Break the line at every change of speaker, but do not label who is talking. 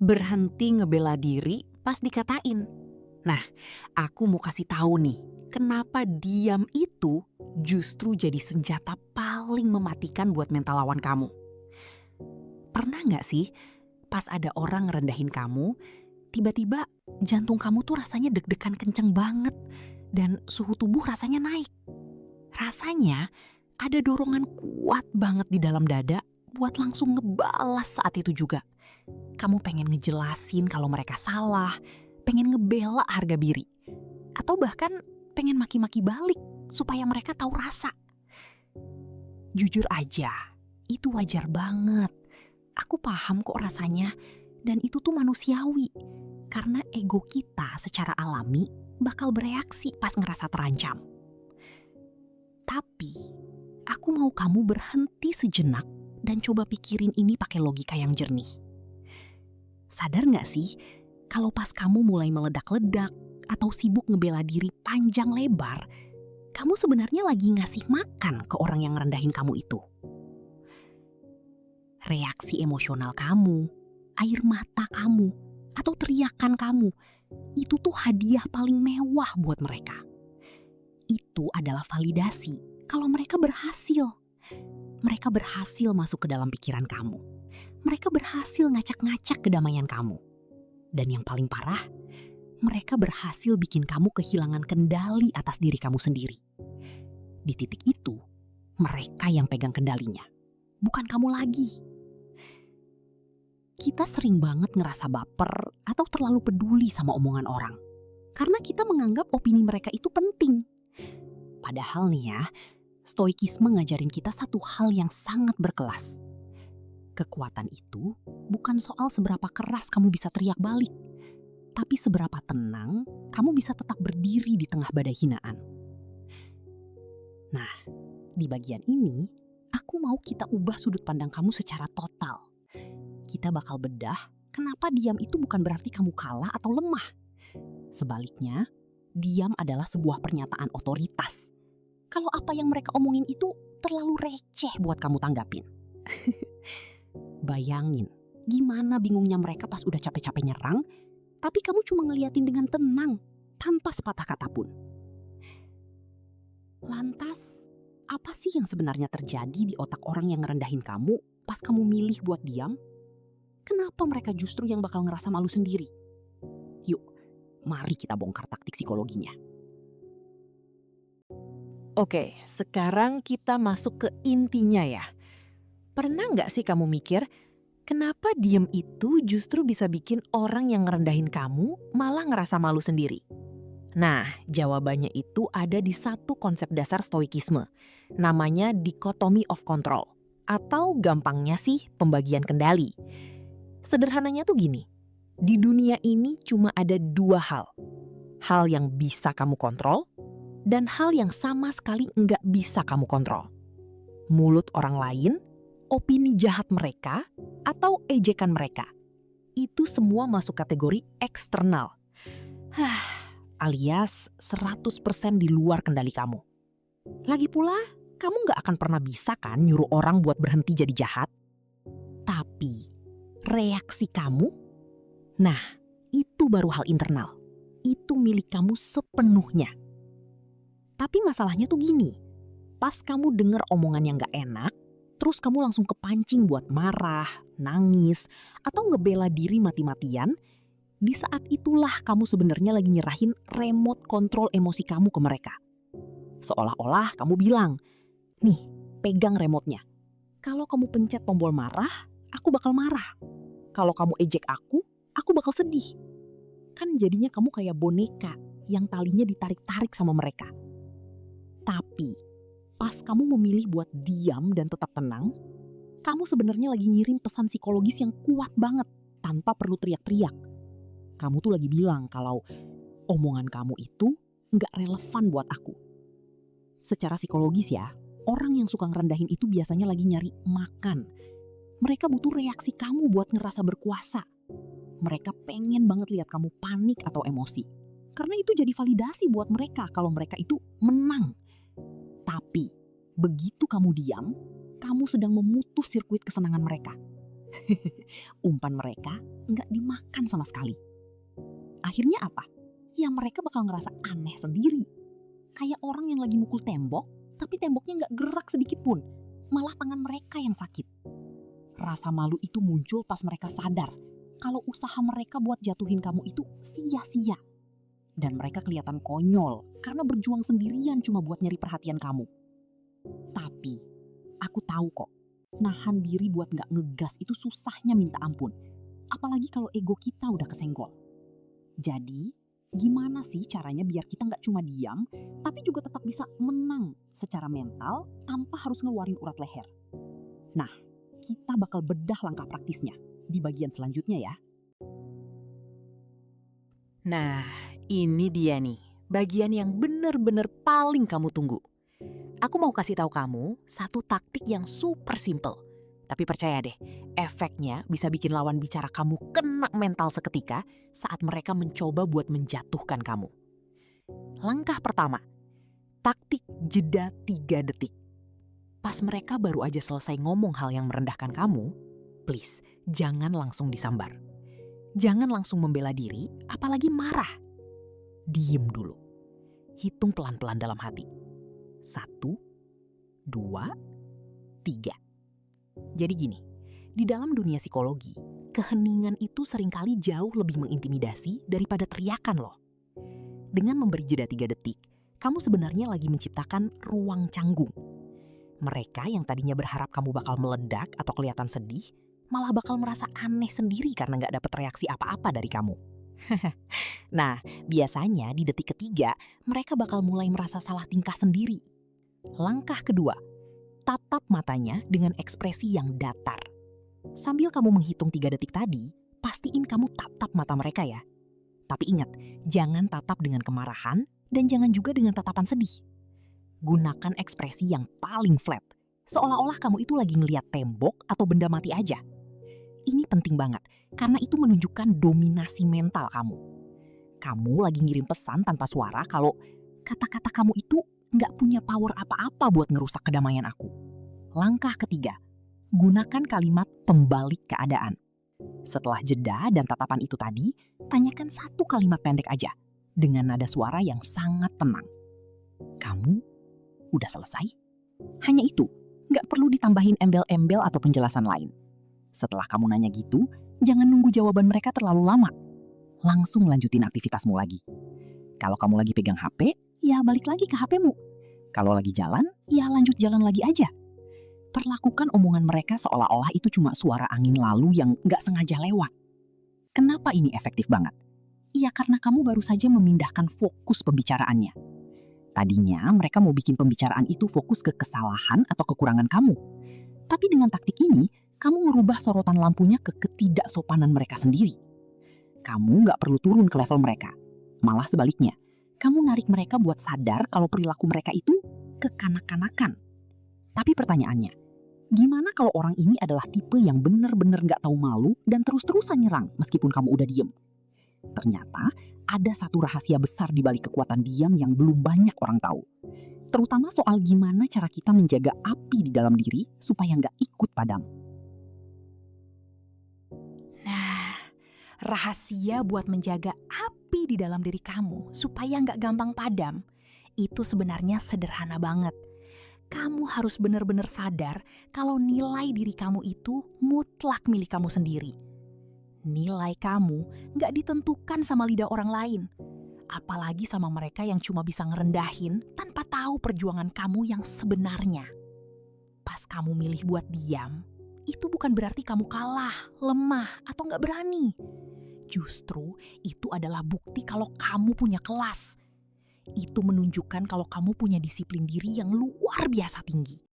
Berhenti ngebela diri pas dikatain. Nah, aku mau kasih tahu nih, kenapa diam itu justru jadi senjata paling mematikan buat mental lawan kamu. Pernah nggak sih pas ada orang ngerendahin kamu, tiba-tiba jantung kamu tuh rasanya deg-degan kenceng banget dan suhu tubuh rasanya naik. Rasanya ada dorongan kuat banget di dalam dada buat langsung ngebalas saat itu juga. Kamu pengen ngejelasin kalau mereka salah, pengen ngebela harga diri, atau bahkan pengen maki-maki balik supaya mereka tahu rasa. Jujur aja, itu wajar banget. Aku paham kok rasanya, dan itu tuh manusiawi. Karena ego kita secara alami bakal bereaksi pas ngerasa terancam. Tapi, aku mau kamu berhenti sejenak dan coba pikirin ini pakai logika yang jernih. Sadar nggak sih, kalau pas kamu mulai meledak-ledak atau sibuk ngebela diri panjang lebar, kamu sebenarnya lagi ngasih makan ke orang yang ngerendahin kamu itu. Reaksi emosional kamu, air mata kamu, atau teriakan kamu, itu tuh hadiah paling mewah buat mereka. Itu adalah validasi kalau mereka berhasil. Mereka berhasil masuk ke dalam pikiran kamu. Mereka berhasil ngacak-ngacak kedamaian kamu. Dan yang paling parah, mereka berhasil bikin kamu kehilangan kendali atas diri kamu sendiri. Di titik itu, mereka yang pegang kendalinya, bukan kamu lagi. Kita sering banget ngerasa baper atau terlalu peduli sama omongan orang. Karena kita menganggap opini mereka itu penting. Padahal nih ya, stoikisme ngajarin kita satu hal yang sangat berkelas. Kekuatan itu bukan soal seberapa keras kamu bisa teriak balik, tapi seberapa tenang kamu bisa tetap berdiri di tengah badai hinaan. Nah, di bagian ini, aku mau kita ubah sudut pandang kamu secara total. Kita bakal bedah kenapa diam itu bukan berarti kamu kalah atau lemah. Sebaliknya, diam adalah sebuah pernyataan otoritas. Kalau apa yang mereka omongin itu terlalu receh buat kamu tanggapin. Bayangin, gimana bingungnya mereka pas udah capek-capek nyerang, tapi kamu cuma ngeliatin dengan tenang, tanpa sepatah kata pun. Lantas, apa sih yang sebenarnya terjadi di otak orang yang ngerendahin kamu pas kamu milih buat diam? Kenapa mereka justru yang bakal ngerasa malu sendiri? Yuk, mari kita bongkar taktik psikologinya. Oke, sekarang kita masuk ke intinya ya. Pernah nggak sih kamu mikir, kenapa diem itu justru bisa bikin orang yang ngerendahin kamu malah ngerasa malu sendiri? Nah, jawabannya itu ada di satu konsep dasar stoikisme, namanya dichotomy of control, atau gampangnya sih pembagian kendali. Sederhananya tuh gini, di dunia ini cuma ada dua hal. Hal yang bisa kamu kontrol, dan hal yang sama sekali nggak bisa kamu kontrol. Mulut orang lain, opini jahat mereka, atau ejekan mereka. Itu semua masuk kategori eksternal. Alias 100% di luar kendali kamu. Lagi pula, kamu nggak akan pernah bisa kan nyuruh orang buat berhenti jadi jahat. Tapi, reaksi kamu, nah itu baru hal internal. Itu milik kamu sepenuhnya. Tapi masalahnya tuh gini, pas kamu denger omongan yang gak enak, terus kamu langsung kepancing buat marah, nangis, atau ngebela diri mati-matian, di saat itulah kamu sebenarnya lagi nyerahin remote kontrol emosi kamu ke mereka. Seolah-olah kamu bilang, nih pegang remote-nya. Kalau kamu pencet tombol marah, aku bakal marah. Kalau kamu ejek aku bakal sedih. Kan jadinya kamu kayak boneka yang talinya ditarik-tarik sama mereka. Tapi, pas kamu memilih buat diam dan tetap tenang, kamu sebenarnya lagi ngirim pesan psikologis yang kuat banget tanpa perlu teriak-teriak. Kamu tuh lagi bilang kalau omongan kamu itu nggak relevan buat aku. Secara psikologis ya, orang yang suka ngerendahin itu biasanya lagi nyari makan. Mereka butuh reaksi kamu buat ngerasa berkuasa. Mereka pengen banget lihat kamu panik atau emosi. Karena itu jadi validasi buat mereka kalau mereka itu menang. Tapi, begitu kamu diam, kamu sedang memutus sirkuit kesenangan mereka. Umpan mereka nggak dimakan sama sekali. Akhirnya apa? Ya mereka bakal ngerasa aneh sendiri. Kayak orang yang lagi mukul tembok, tapi temboknya nggak gerak sedikit pun. Malah tangan mereka yang sakit. Rasa malu itu muncul pas mereka sadar kalau usaha mereka buat jatuhin kamu itu sia-sia. Dan mereka kelihatan konyol karena berjuang sendirian cuma buat nyari perhatian kamu. Tapi aku tahu kok, nahan diri buat nggak ngegas itu susahnya minta ampun. Apalagi kalau ego kita udah kesenggol. Jadi, gimana sih caranya biar kita nggak cuma diam, tapi juga tetap bisa menang secara mental tanpa harus ngeluarin urat leher? Nah, kita bakal bedah langkah praktisnya di bagian selanjutnya ya.
Nah, ini dia nih, bagian yang bener-bener paling kamu tunggu. Aku mau kasih tahu kamu satu taktik yang super simple. Tapi percaya deh, efeknya bisa bikin lawan bicara kamu kena mental seketika saat mereka mencoba buat menjatuhkan kamu. Langkah pertama, taktik jeda 3 detik. Pas mereka baru aja selesai ngomong hal yang merendahkan kamu, please jangan langsung disambar. Jangan langsung membela diri, apalagi marah. Diem dulu. Hitung pelan-pelan dalam hati. 1, 2, 3. Jadi gini, di dalam dunia psikologi, keheningan itu seringkali jauh lebih mengintimidasi daripada teriakan loh. Dengan memberi jeda 3 detik, kamu sebenarnya lagi menciptakan ruang canggung. Mereka yang tadinya berharap kamu bakal meledak atau kelihatan sedih, malah bakal merasa aneh sendiri karena nggak dapet reaksi apa-apa dari kamu. Nah, biasanya di detik ketiga, mereka bakal mulai merasa salah tingkah sendiri. Langkah kedua, tatap matanya dengan ekspresi yang datar. Sambil kamu menghitung 3 detik tadi, pastiin kamu tatap mata mereka ya. Tapi ingat, jangan tatap dengan kemarahan dan jangan juga dengan tatapan sedih. Gunakan ekspresi yang paling flat, seolah-olah kamu itu lagi ngeliat tembok atau benda mati aja. Ini penting banget, karena itu menunjukkan dominasi mental kamu. Kamu lagi ngirim pesan tanpa suara kalau kata-kata kamu itu nggak punya power apa-apa buat ngerusak kedamaian aku. Langkah ketiga, gunakan kalimat pembalik keadaan. Setelah jeda dan tatapan itu tadi, tanyakan satu kalimat pendek aja dengan nada suara yang sangat tenang. Kamu udah selesai? Hanya itu, nggak perlu ditambahin embel-embel atau penjelasan lain. Setelah kamu nanya gitu, jangan nunggu jawaban mereka terlalu lama. Langsung lanjutin aktivitasmu lagi. Kalau kamu lagi pegang HP, ya balik lagi ke HP-mu. Kalau lagi jalan, ya lanjut jalan lagi aja. Perlakukan omongan mereka seolah-olah itu cuma suara angin lalu yang nggak sengaja lewat. Kenapa ini efektif banget? Ya karena kamu baru saja memindahkan fokus pembicaraannya. Tadinya mereka mau bikin pembicaraan itu fokus ke kesalahan atau kekurangan kamu. Tapi dengan taktik ini, kamu ngerubah sorotan lampunya ke ketidaksopanan mereka sendiri. Kamu nggak perlu turun ke level mereka. Malah sebaliknya, kamu narik mereka buat sadar kalau perilaku mereka itu kekanak-kanakan. Tapi pertanyaannya, gimana kalau orang ini adalah tipe yang benar-benar nggak tahu malu dan terus-terusan nyerang meskipun kamu udah diem? Ternyata ada satu rahasia besar di balik kekuatan diam yang belum banyak orang tahu. Terutama soal gimana cara kita menjaga api di dalam diri supaya nggak ikut padam. Nah, rahasia buat menjaga api di dalam diri kamu supaya nggak gampang padam, itu sebenarnya sederhana banget. Kamu harus benar-benar sadar kalau nilai diri kamu itu mutlak milik kamu sendiri. Nilai kamu nggak ditentukan sama lidah orang lain. Apalagi sama mereka yang cuma bisa ngerendahin tanpa tahu perjuangan kamu yang sebenarnya. Pas kamu milih buat diam, itu bukan berarti kamu kalah, lemah, atau nggak berani. Justru itu adalah bukti kalau kamu punya kelas. Itu menunjukkan kalau kamu punya disiplin diri yang luar biasa tinggi.